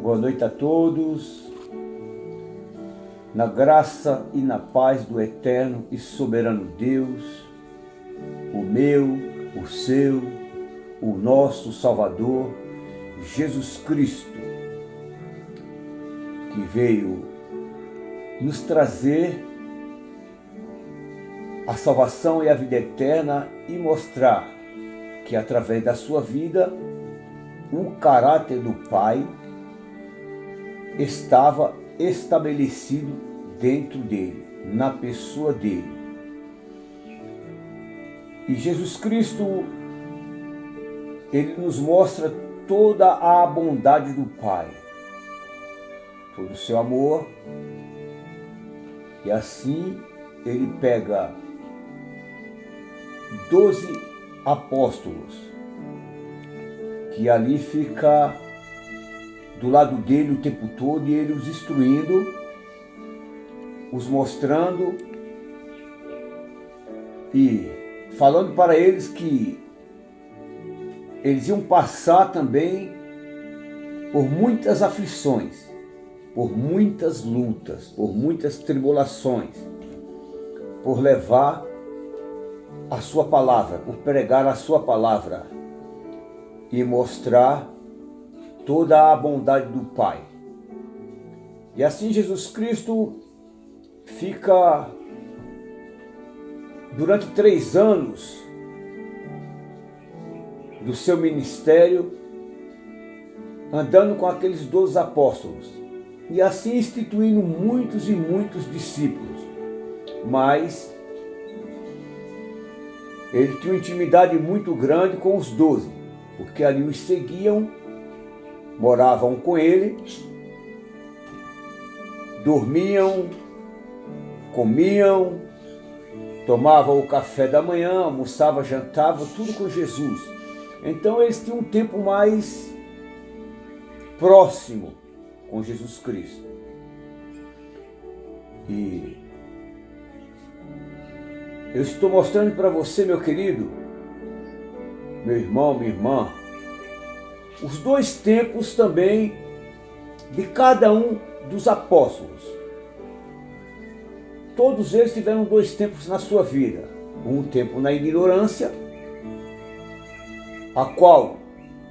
Boa noite a todos, na graça e na paz do eterno e soberano Deus, o meu, o seu, o nosso Salvador, Jesus Cristo, que veio nos trazer a salvação e a vida eterna e mostrar que através da sua vida o caráter do Pai estava estabelecido dentro dele, na pessoa dele. E Jesus Cristo, ele nos mostra toda a bondade do Pai, todo o seu amor, e assim ele pega 12 apóstolos, que ali fica do lado dele o tempo todo, e ele os instruindo, os mostrando e falando para eles que eles iam passar também por muitas aflições, por muitas lutas, por muitas tribulações, por levar a sua palavra, por pregar a sua palavra e mostrar toda a bondade do Pai. E assim Jesus Cristo fica durante 3 anos do seu ministério andando com aqueles 12 apóstolos e assim instituindo muitos e muitos discípulos. Mas ele tinha uma intimidade muito grande com os 12, porque ali os seguiam, moravam com ele, dormiam, comiam, tomavam o café da manhã, almoçavam, jantavam, tudo com Jesus. Então eles tinham um tempo mais próximo com Jesus Cristo. E eu estou mostrando para você, meu querido, meu irmão, minha irmã, os 2 tempos também de cada um dos apóstolos. Todos eles tiveram 2 tempos na sua vida. Um tempo na ignorância, a qual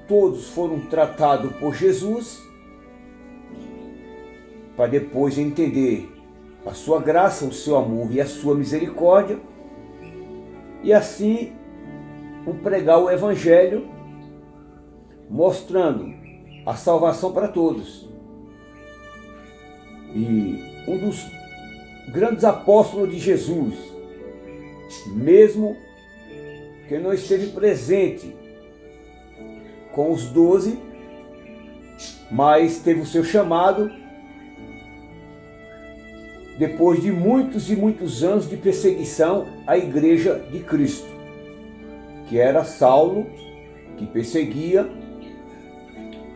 todos foram tratados por Jesus, para depois entender a sua graça, o seu amor e a sua misericórdia, e assim o pregar o Evangelho, mostrando a salvação para todos. E um dos grandes apóstolos de Jesus, mesmo que não esteve presente com os 12, mas teve o seu chamado depois de muitos e muitos anos de perseguição à igreja de Cristo, que era Saulo, que perseguia.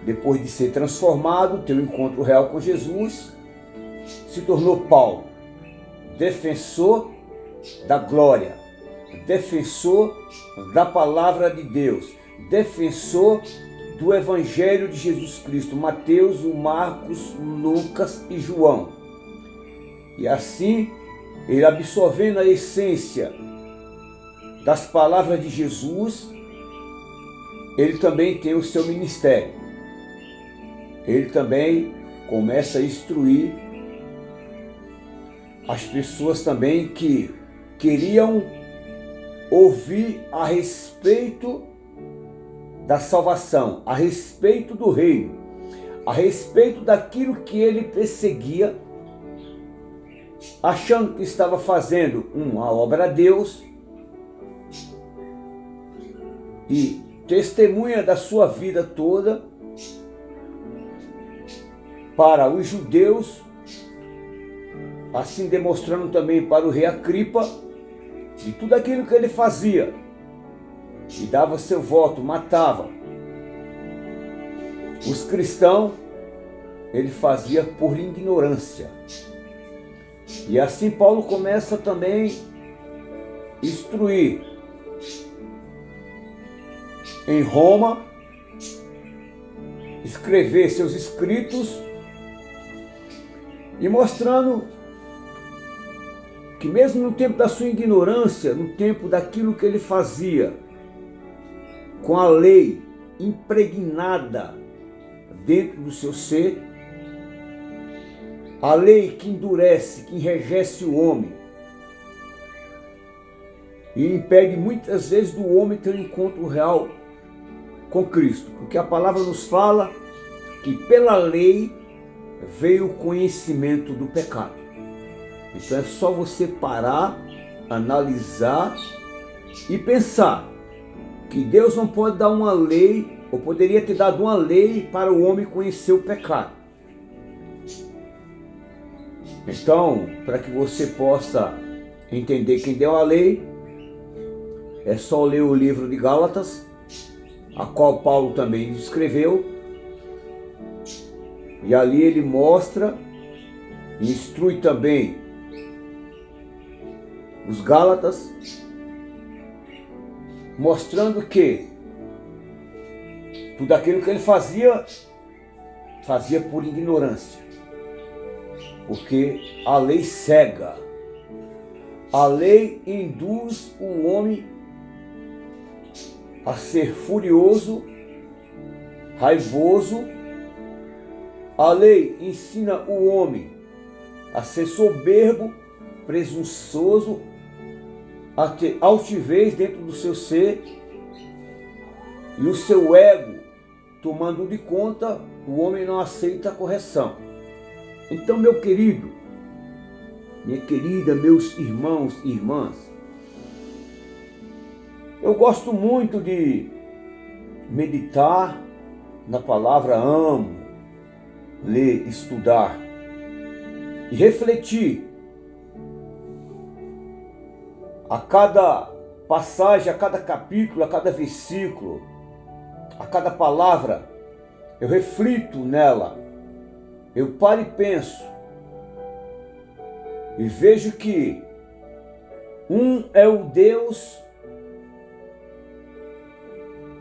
Depois de ser transformado, ter um encontro real com Jesus, se tornou Paulo, defensor da glória, defensor da palavra de Deus, defensor do Evangelho de Jesus Cristo, Mateus, Marcos, Lucas e João. E assim, ele absorvendo a essência das palavras de Jesus, ele também tem o seu ministério. Ele também começa a instruir as pessoas também que queriam ouvir a respeito da salvação, a respeito do reino, a respeito daquilo que ele perseguia, achando que estava fazendo uma obra a Deus, e testemunha da sua vida toda para os judeus, assim demonstrando também para o rei Agripa de tudo aquilo que ele fazia, e dava seu voto, matava. Os cristãos, ele fazia por ignorância. E assim Paulo começa também a instruir em Roma, escrever seus escritos e mostrando que mesmo no tempo da sua ignorância, no tempo daquilo que ele fazia, com a lei impregnada dentro do seu ser, a lei que endurece, que enrijece o homem e impede muitas vezes do homem ter um encontro real com Cristo, porque a palavra nos fala que pela lei veio o conhecimento do pecado. Então é só você parar, analisar e pensar que Deus não pode dar uma lei, ou poderia ter dado uma lei para o homem conhecer o pecado. Então, para que você possa entender quem deu a lei, é só ler o livro de Gálatas, a qual Paulo também escreveu, e ali ele mostra, instrui também os Gálatas, mostrando que tudo aquilo que ele fazia por ignorância, porque a lei cega, a lei induz o homem a ser furioso, raivoso, a lei ensina o homem a ser soberbo, presunçoso, a ter altivez dentro do seu ser, e o seu ego tomando de conta, o homem não aceita a correção. Então, meu querido, minha querida, meus irmãos e irmãs, eu gosto muito de meditar na palavra, amo ler, estudar e refletir a cada passagem, a cada capítulo, a cada versículo, a cada palavra. Eu reflito nela, eu paro e penso e vejo que um é o Deus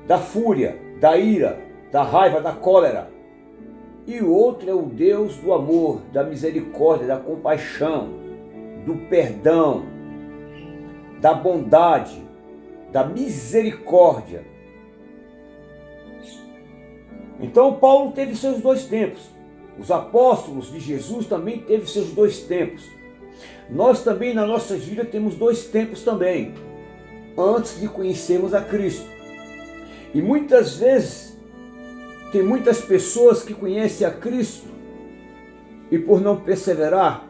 da fúria, da ira, da raiva, da cólera, e o outro é o Deus do amor, da misericórdia, da compaixão, do perdão, da bondade, da misericórdia. Então Paulo teve seus dois tempos. Os apóstolos de Jesus também teve seus dois tempos. Nós também na nossa vida temos dois tempos também, antes de conhecermos a Cristo. E muitas vezes tem muitas pessoas que conhecem a Cristo e por não perseverar,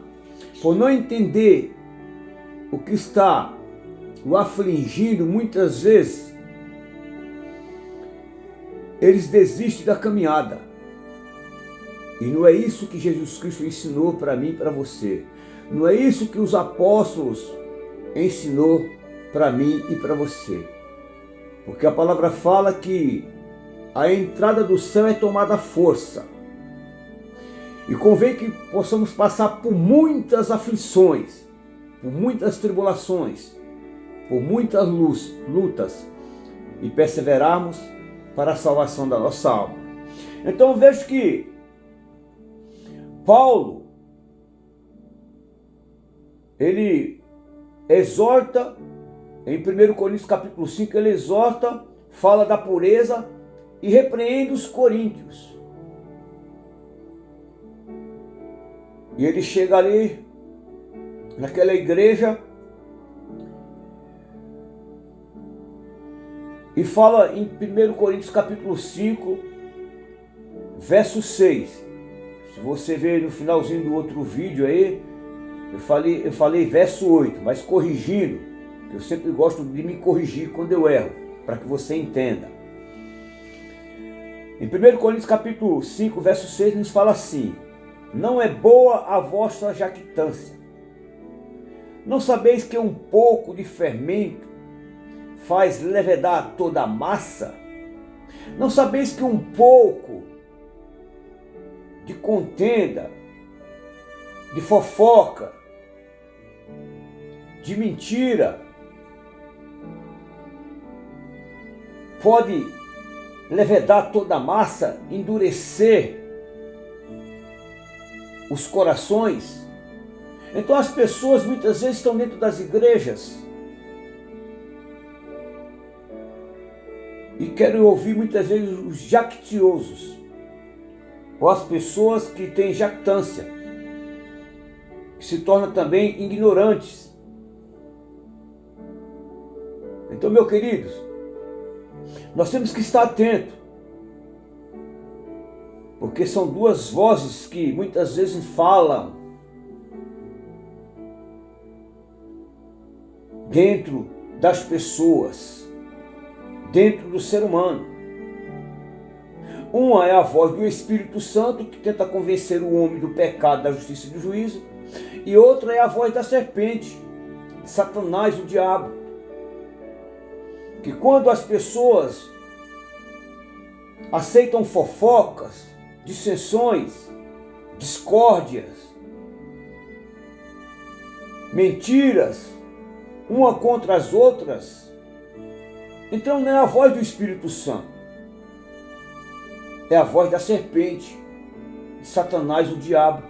por não entender o que está o afligindo, muitas vezes eles desistem da caminhada. E não é isso que Jesus Cristo ensinou para mim e para você. Não é isso que os apóstolos ensinou para mim e para você. Porque a palavra fala que a entrada do céu é tomada à força. E convém que possamos passar por muitas aflições, por muitas tribulações, por muitas lutas e perseverarmos para a salvação da nossa alma. Então vejo que Paulo, ele exorta, em 1 Coríntios capítulo 5, ele exorta, fala da pureza e repreende os coríntios. E ele chega ali, naquela igreja, e fala em 1 Coríntios capítulo 5, verso 6. Se você ver no finalzinho do outro vídeo aí, eu falei verso 8, mas corrigindo, que eu sempre gosto de me corrigir quando eu erro, para que você entenda. Em 1 Coríntios capítulo 5, verso 6, nos fala assim: não é boa a vossa jactância. Não sabeis que um pouco de fermento faz levedar toda a massa? Não sabeis que um pouco de contenda, de fofoca, de mentira, pode levedar toda a massa, endurecer os corações. Então as pessoas muitas vezes estão dentro das igrejas e querem ouvir muitas vezes os jactiosos, ou as pessoas que têm jactância, que se tornam também ignorantes. Então, meus queridos, nós temos que estar atentos, porque são duas vozes que muitas vezes falam dentro das pessoas, dentro do ser humano. Uma é a voz do Espírito Santo, que tenta convencer o homem do pecado, da justiça e do juízo, e outra é a voz da serpente, de Satanás, o diabo, que quando as pessoas aceitam fofocas, dissensões, discórdias, mentiras, uma contra as outras, então não é a voz do Espírito Santo, é a voz da serpente, de Satanás, o diabo.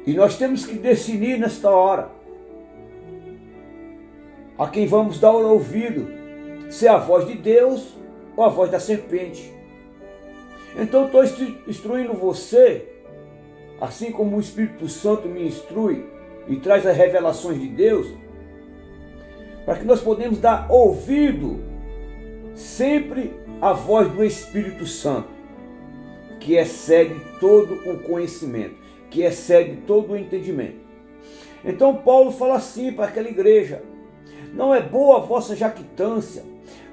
E nós temos que decidir nesta hora a quem vamos dar o ouvido, se é a voz de Deus ou a voz da serpente. Então estou instruindo você, assim como o Espírito Santo me instrui e traz as revelações de Deus, para que nós podemos dar ouvido sempre à voz do Espírito Santo, que excede todo o conhecimento, que excede todo o entendimento. Então Paulo fala assim para aquela igreja: não é boa a vossa jactância?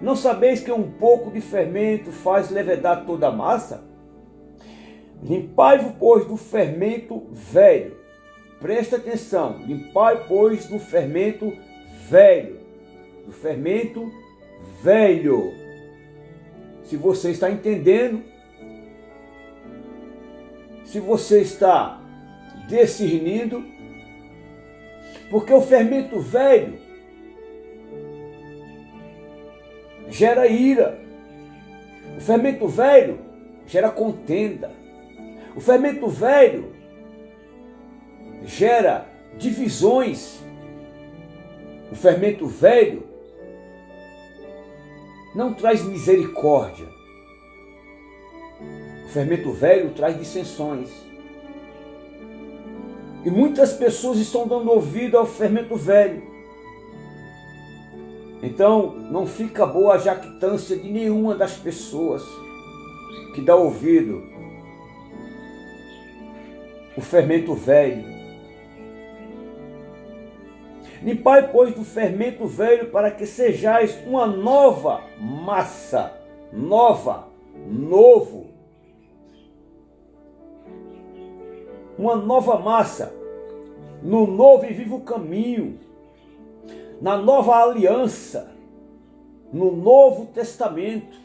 Não sabeis que um pouco de fermento faz levedar toda a massa? Limpai-vos, pois, do fermento velho. Presta atenção, limpai, pois, do fermento velho. Do fermento velho. Se você está entendendo, se você está discernindo, porque o fermento velho gera ira, o fermento velho gera contenda, o fermento velho gera divisões, o fermento velho não traz misericórdia, o fermento velho traz dissensões. E muitas pessoas estão dando ouvido ao fermento velho. Então, não fica boa a jactância de nenhuma das pessoas que dá ouvido o fermento velho. Limpai, pois, do fermento velho, para que sejais uma nova massa, novo. Uma nova massa, no novo e vivo caminho, na nova aliança, no Novo Testamento,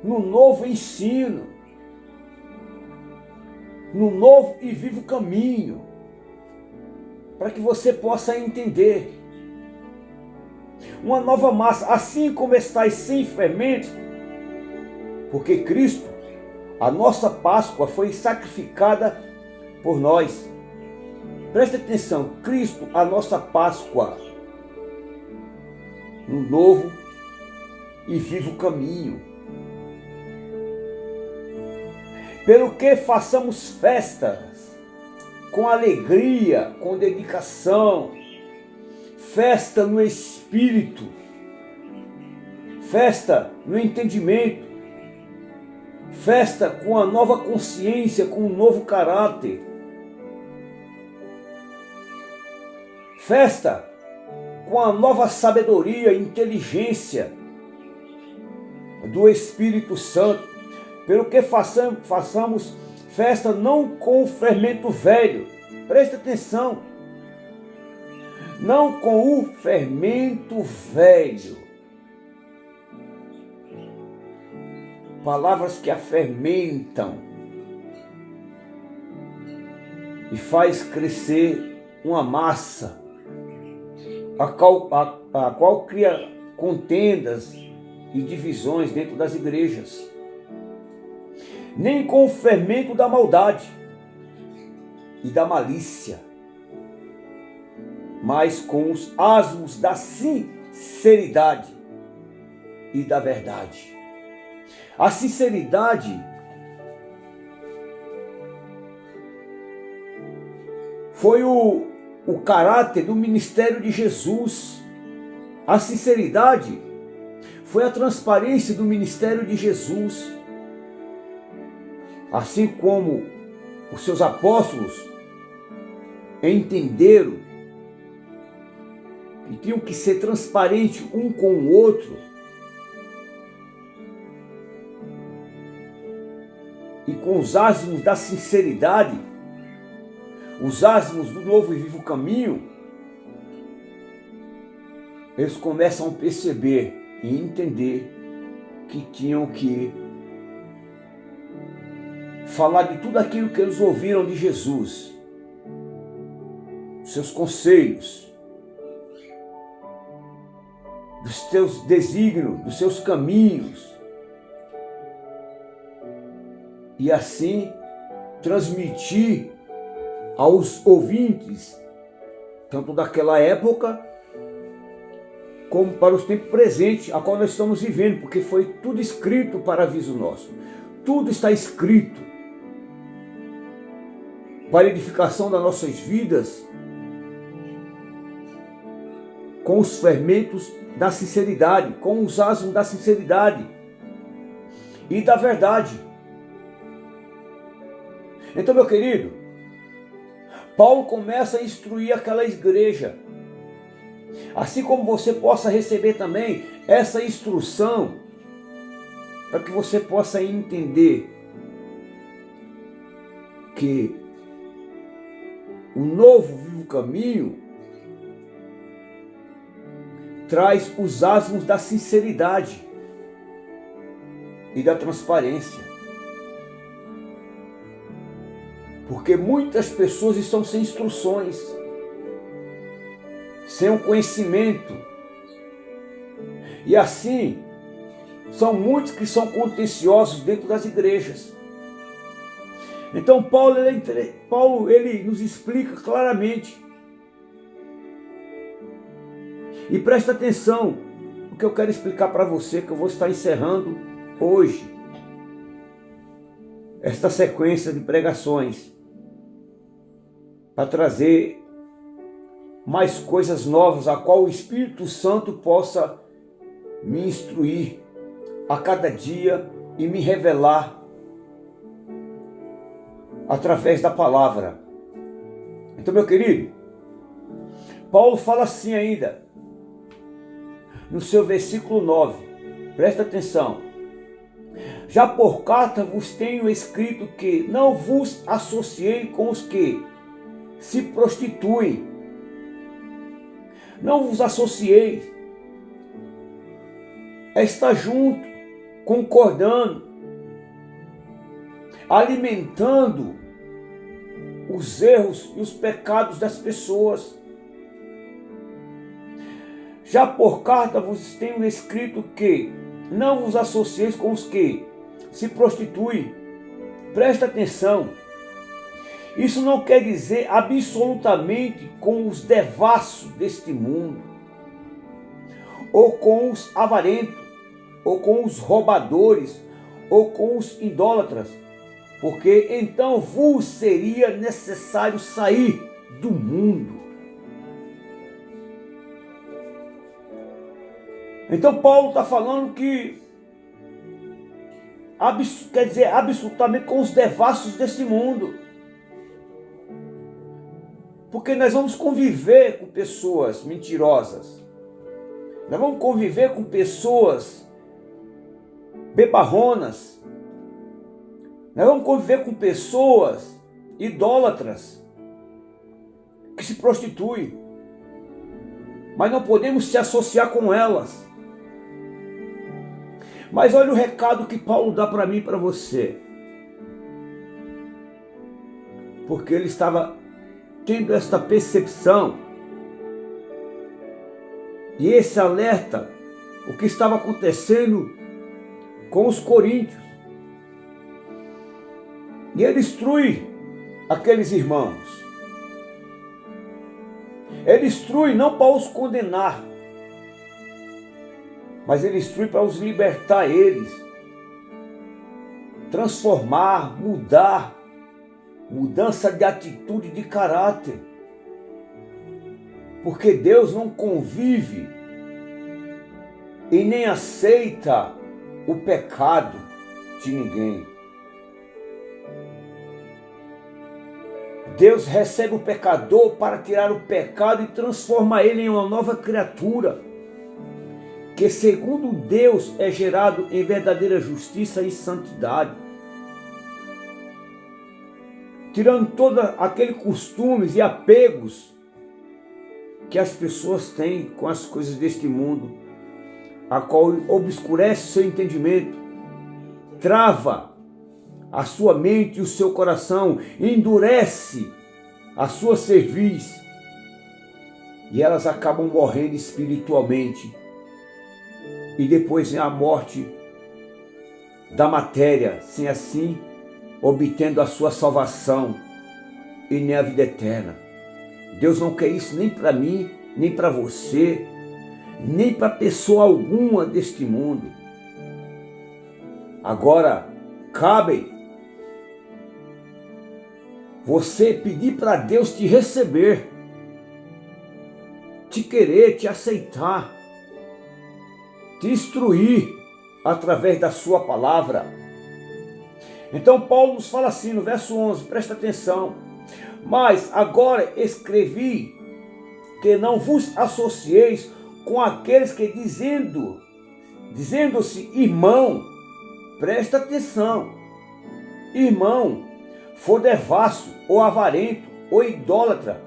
no novo ensino, no novo e vivo caminho, para que você possa entender. Uma nova massa, assim como estáis sem fermento, porque Cristo, a nossa Páscoa, foi sacrificada por nós. Preste atenção, Cristo, a nossa Páscoa, no novo e vivo caminho. Pelo que façamos festas com alegria, com dedicação, festa no Espírito, festa no entendimento, festa com a nova consciência, com um novo caráter, festa com a nova sabedoria e inteligência do Espírito Santo, pelo que façamos festa não com o fermento velho, presta atenção, não com o fermento velho, palavras que afermentam e faz crescer uma massa a qual cria contendas e divisões dentro das igrejas, nem com o fermento da maldade e da malícia, mas com os asmos da sinceridade e da verdade. A sinceridade foi o caráter do ministério de Jesus. A sinceridade foi a transparência do ministério de Jesus. Assim como os seus apóstolos entenderam que tinham que ser transparentes um com o outro, e com os asmos da sinceridade, os asmos do novo e vivo caminho, eles começam a perceber e entender que tinham que falar de tudo aquilo que eles ouviram de Jesus, seus conselhos, dos seus desígnios, dos seus caminhos, e assim transmitir aos ouvintes, tanto daquela época, como para os tempos presentes, a qual nós estamos vivendo, porque foi tudo escrito para aviso nosso. Tudo está escrito para a edificação das nossas vidas, com os fermentos da sinceridade, com os asmos da sinceridade e da verdade. Então, meu querido, Paulo começa a instruir aquela igreja, assim como você possa receber também essa instrução, para que você possa entender que o novo vivo caminho traz os asmos da sinceridade e da transparência. Porque muitas pessoas estão sem instruções, sem um conhecimento. E assim, são muitos que são contenciosos dentro das igrejas. Então Paulo ele nos explica claramente. E presta atenção o que eu quero explicar para você, que eu vou estar encerrando hoje esta sequência de pregações, para trazer mais coisas novas, a qual o Espírito Santo possa me instruir a cada dia e me revelar através da palavra. Então, meu querido, Paulo fala assim ainda, no seu versículo 9, presta atenção: já por carta vos tenho escrito que não vos associei com os que se prostituem. Não vos associei. É estar junto, concordando, alimentando os erros e os pecados das pessoas. Já por carta vos tenho escrito que não vos associeis com os que se prostituem. Presta atenção. Isso não quer dizer absolutamente com os devassos deste mundo, ou com os avarentos, ou com os roubadores, ou com os idólatras, porque então vos seria necessário sair do mundo. Então Paulo está falando que quer dizer absolutamente com os devassos deste mundo. Porque nós vamos conviver com pessoas mentirosas. Nós vamos conviver com pessoas bebarronas. Nós vamos conviver com pessoas idólatras que se prostituem. Mas não podemos se associar com elas. Mas olha o recado que Paulo dá para mim e para você. Porque ele estava tendo esta percepção E esse alerta o que estava acontecendo com os coríntios. E ele instrui aqueles irmãos. Ele instrui não para os condenar, mas ele instrui para os libertar eles, transformar, mudar, mudança de atitude, de caráter. Porque Deus não convive e nem aceita o pecado de ninguém. Deus recebe o pecador para tirar o pecado e transforma ele em uma nova criatura, que segundo Deus é gerado em verdadeira justiça e santidade. Tirando todos aqueles costumes e apegos que as pessoas têm com as coisas deste mundo, a qual obscurece seu entendimento, trava a sua mente e o seu coração, endurece a sua cerviz, e elas acabam morrendo espiritualmente, e depois vem a morte da matéria, sem assim obtendo a sua salvação e nem a vida eterna. Deus não quer isso nem para mim, nem para você, nem para pessoa alguma deste mundo. Agora, cabe você pedir para Deus te receber, te querer, te aceitar, te instruir através da sua palavra. Então Paulo nos fala assim no verso 11, presta atenção: mas agora escrevi que não vos associeis com aqueles que dizendo-se irmão, presta atenção, irmão, for devasso, ou avarento, ou idólatra,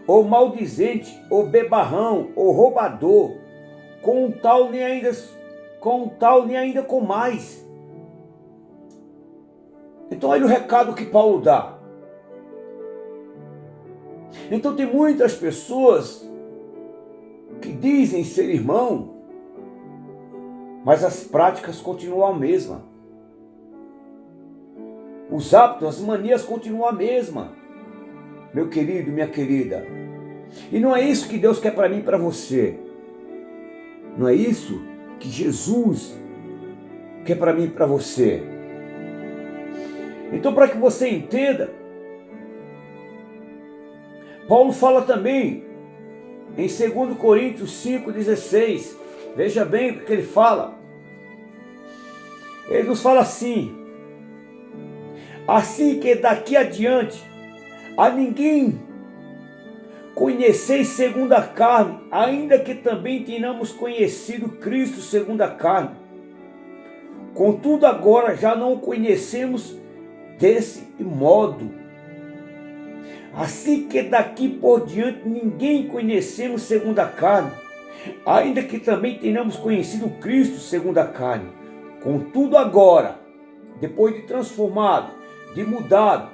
ou maldizente, ou bebarrão, ou roubador, com tal nem ainda com mais. Então olha o recado que Paulo dá. Então tem muitas pessoas que dizem ser irmão, mas as práticas continuam a mesma. Os hábitos, as manias continuam a mesma, meu querido, minha querida. E não é isso que Deus quer para mim e para você. Não é isso que Jesus quer para mim e para você. Então, para que você entenda, Paulo fala também em 2 Coríntios 5,16. Veja bem o que ele fala. Ele nos fala assim: assim que daqui adiante a ninguém conheceis segundo a carne, ainda que também tenhamos conhecido Cristo segundo a carne. Contudo agora já não o conhecemos desse modo. Assim que daqui por diante ninguém conhecemos segundo a carne, ainda que também tenhamos conhecido Cristo segundo a carne. Contudo agora, depois de transformado, de mudado,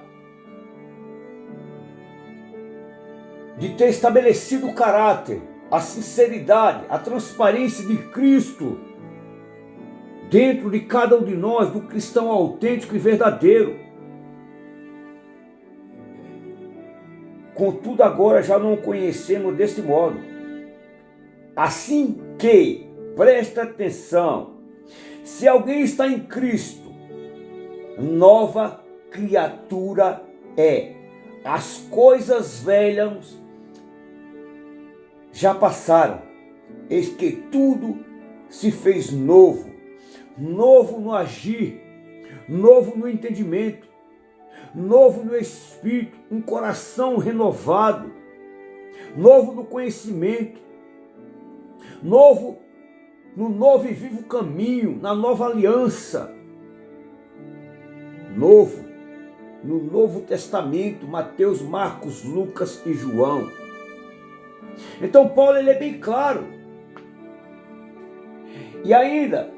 de ter estabelecido o caráter, a sinceridade, a transparência de Cristo dentro de cada um de nós, do cristão autêntico e verdadeiro. Contudo agora já não o conhecemos deste modo. Assim que, presta atenção, se alguém está em Cristo, nova criatura é. As coisas velhas já passaram, eis que tudo se fez novo. Novo no agir, novo no entendimento, novo no espírito, um coração renovado, novo no conhecimento, novo no novo e vivo caminho, na nova aliança, novo no Novo Testamento, Mateus, Marcos, Lucas e João. Então Paulo ele é bem claro. E ainda,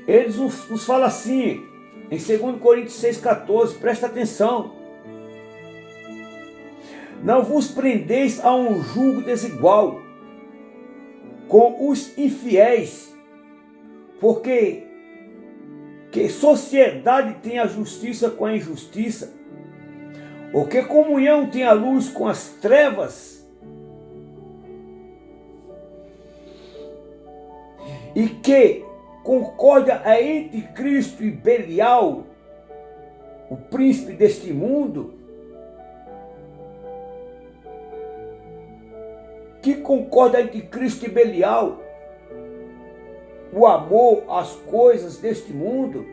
ele nos fala assim, em 2 Coríntios 6,14, presta atenção: não vos prendeis a um jugo desigual. com os infiéis, porque que sociedade tem a justiça com a injustiça? Ou que comunhão tem a luz com as trevas? E que concórdia é entre Cristo e Belial, o príncipe deste mundo? Que concórdia entre Cristo e Belial? O amor às coisas deste mundo?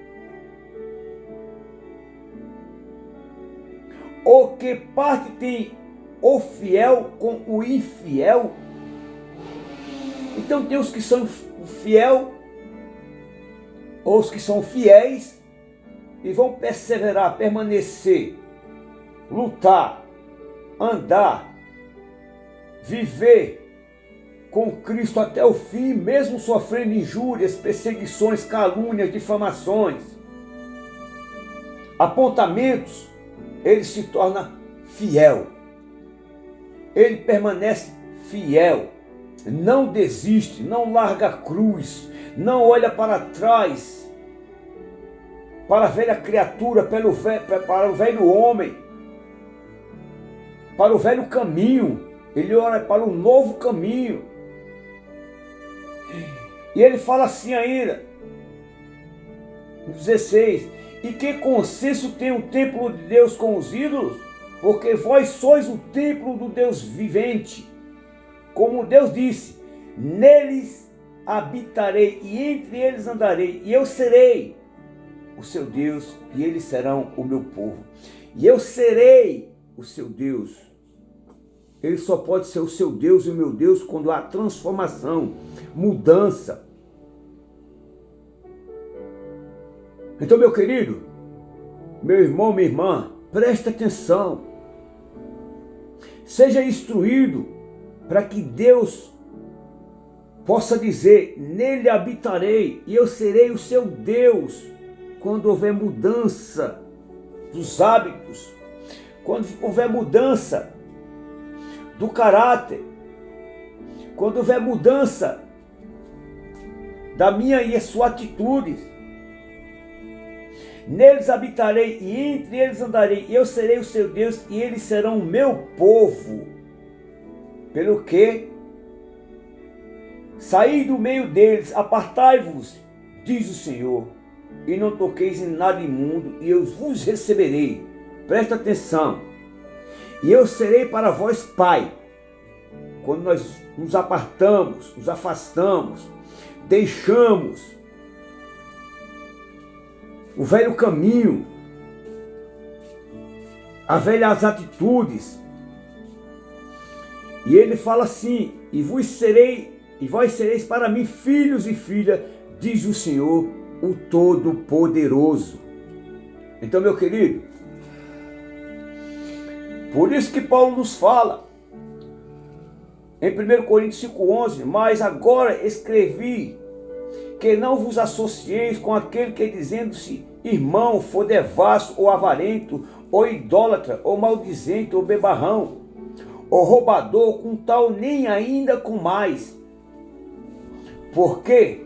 Ou que parte tem o fiel com o infiel? Então tem os que são fiel, ou os que são fiéis, e vão perseverar, permanecer, lutar, andar, viver com Cristo até o fim, mesmo sofrendo injúrias, perseguições, calúnias, difamações, apontamentos. Ele se torna fiel, ele permanece fiel, não desiste, não larga a cruz, não olha para trás, para a velha criatura, para o velho homem, para o velho caminho. Ele olha para um novo caminho. E ele fala assim ainda, no 16, e que consenso tem o templo de Deus com os ídolos? Porque vós sois o templo do Deus vivente. Como Deus disse, neles habitarei e entre eles andarei, e eu serei o seu Deus e eles serão o meu povo. E eu serei o seu Deus. Ele só pode ser o seu Deus e o meu Deus quando há transformação, mudança. Então, meu querido, meu irmão, minha irmã, preste atenção. Seja instruído para que Deus possa dizer, nele habitarei e eu serei o seu Deus, quando houver mudança dos hábitos, quando houver mudança do caráter, quando houver mudança da minha e a sua atitude. Neles habitarei e entre eles andarei, e eu serei o seu Deus e eles serão o meu povo. Pelo que saí do meio deles, apartai-vos, diz o Senhor, e não toqueis em nada imundo, e eu vos receberei. Presta atenção. E eu serei para vós pai. Quando nós nos apartamos, nos afastamos, deixamos o velho caminho, as velhas atitudes. E ele fala assim, e vós sereis para mim filhos e filhas, diz o Senhor, o Todo-Poderoso. Então, meu querido, por isso que Paulo nos fala, em 1 Coríntios 5,11, mas agora escrevi que não vos associeis com aquele que, dizendo-se irmão, for devasso ou avarento, ou idólatra, ou maldizente, ou bebarrão, ou roubador, com tal nem ainda com mais. Por quê?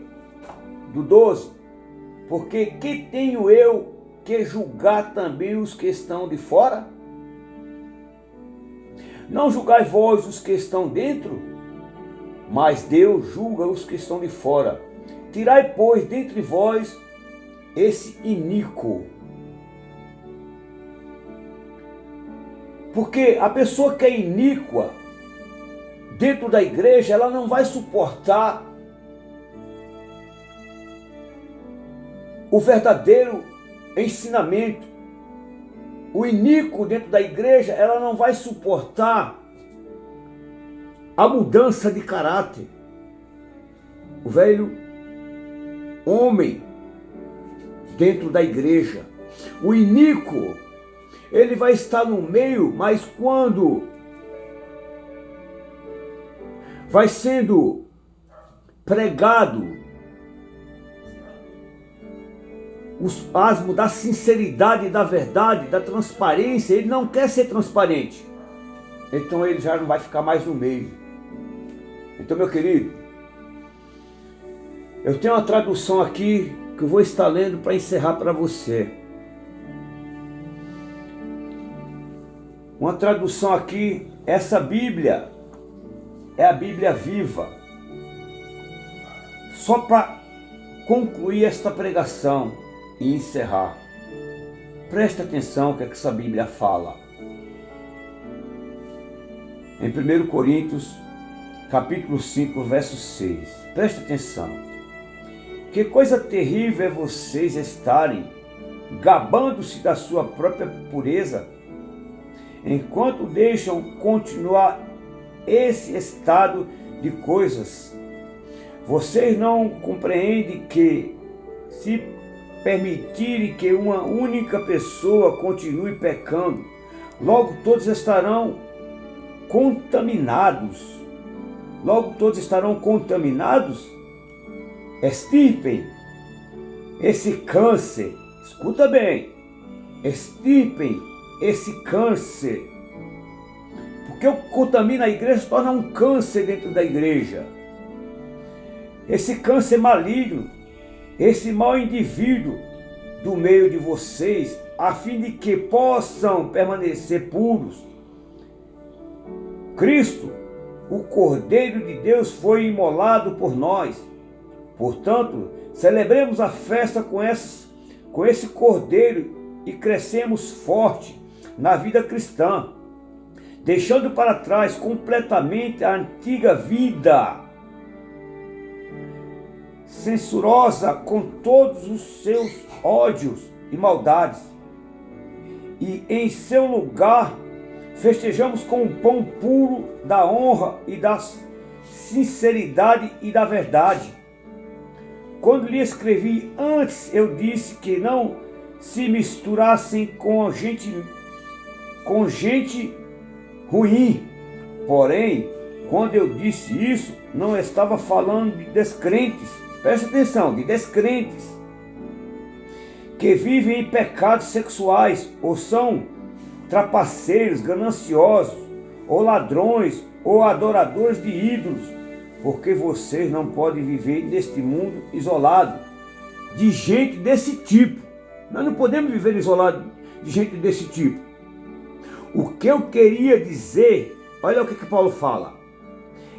Do 12, porque que tenho eu que julgar também os que estão de fora? Não julgai vós os que estão dentro, mas Deus julga os que estão de fora. Tirai, pois, dentre vós esse iníquo. Porque a pessoa que é iníqua dentro da igreja, ela não vai suportar o verdadeiro ensinamento. O iníquo dentro da igreja, ela não vai suportar a mudança de caráter. O velho homem dentro da igreja. O iníquo, ele vai estar no meio, mas quando vai sendo pregado os asmos da sinceridade, da verdade, da transparência, ele não quer ser transparente. Então ele já não vai ficar mais no meio. Então, meu querido, Eu tenho uma tradução aqui que eu vou estar lendo para encerrar para você. Uma tradução aqui, essa Bíblia é a Bíblia viva. Só para concluir esta pregação e encerrar. Presta atenção o que essa Bíblia fala. Em 1 Coríntios, capítulo 5, verso 6. Presta atenção. Que coisa terrível é vocês estarem gabando-se da sua própria pureza, enquanto deixam continuar esse estado de coisas. Vocês não compreendem que, se permitirem que uma única pessoa continue pecando, logo todos estarão contaminados. Logo todos estarão contaminados. Extirpem esse câncer. Escuta bem. Extirpem esse câncer. Porque o que contamina a igreja se torna um câncer dentro da igreja. Esse câncer maligno, esse mau indivíduo do meio de vocês, a fim de que possam permanecer puros. Cristo, o Cordeiro de Deus, foi imolado por nós. Portanto, celebremos a festa com esse Cordeiro e crescemos forte na vida cristã, deixando para trás completamente a antiga vida censurosa com todos os seus ódios e maldades. E em seu lugar festejamos com o pão puro da honra e da sinceridade e da verdade. Quando lhe escrevi antes, eu disse que não se misturassem com gente ruim. Porém, quando eu disse isso, não estava falando de descrentes. Presta atenção, de descrentes que vivem em pecados sexuais, ou são trapaceiros, gananciosos, ou ladrões, ou adoradores de ídolos, porque vocês não podem viver neste mundo isolado de gente desse tipo. Nós não podemos viver isolado de gente desse tipo. O que eu queria dizer, olha o que Paulo fala,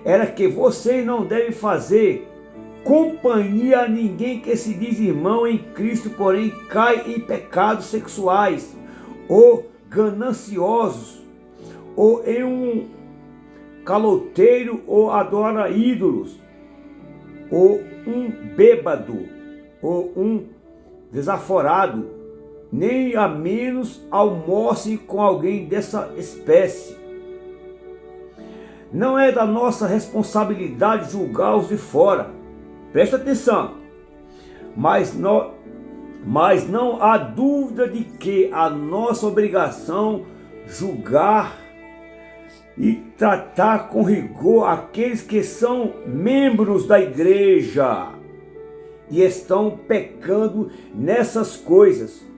era que vocês não devem fazer companhia a ninguém que se diz irmão em Cristo, porém cai em pecados sexuais, ou gananciosos, ou em um caloteiro, ou adora ídolos, ou um bêbado, ou um desaforado, nem a menos almocem com alguém dessa espécie. Não é da nossa responsabilidade julgar os de fora. Presta atenção. Mas não há dúvida de que a nossa obrigação julgar e tratar com rigor aqueles que são membros da igreja e estão pecando nessas coisas.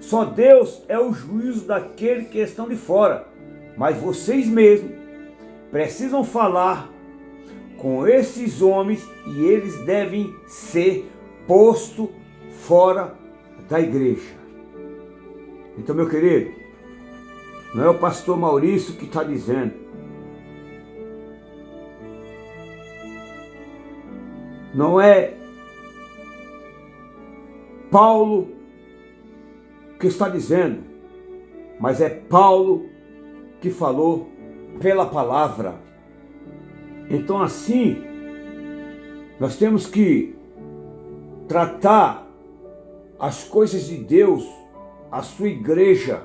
Só Deus é o juízo daqueles que estão de fora, mas vocês mesmos precisam falar com esses homens e eles devem ser postos fora da igreja. Então, meu querido, não é o pastor Maurício que está dizendo. Não é Paulo que está dizendo, mas é Paulo que falou pela palavra. Então, assim, nós temos que tratar as coisas de Deus, a sua igreja,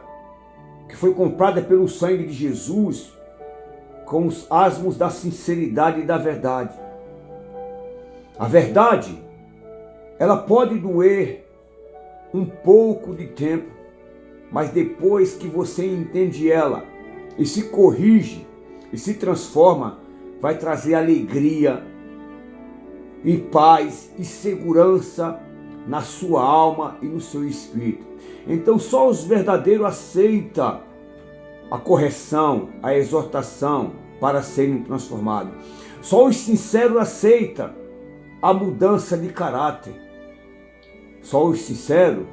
que foi comprada pelo sangue de Jesus, com os asmos da sinceridade e da verdade. A verdade, ela pode doer um pouco de tempo, mas depois que você entende ela e se corrige e se transforma, vai trazer alegria e paz e segurança na sua alma e no seu espírito. Então só os verdadeiros aceitam a correção, a exortação para serem transformados. Só os sinceros aceitam a mudança de caráter. Só os sinceros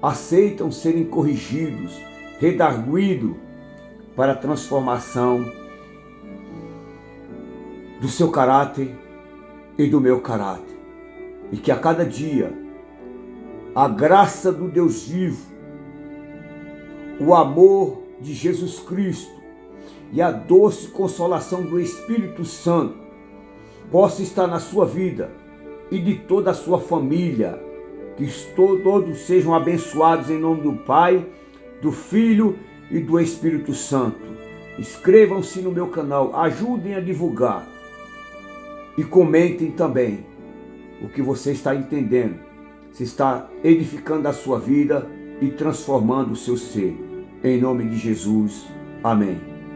aceitam serem corrigidos, redarguidos para a transformação do seu caráter e do meu caráter. E que a cada dia a graça do Deus vivo, o amor de Jesus Cristo e a doce consolação do Espírito Santo possa estar na sua vida e de toda a sua família. Que todos sejam abençoados em nome do Pai, do Filho e do Espírito Santo. Inscrevam-se no meu canal, ajudem a divulgar e comentem também o que você está entendendo, se está edificando a sua vida e transformando o seu ser. Em nome de Jesus. Amém.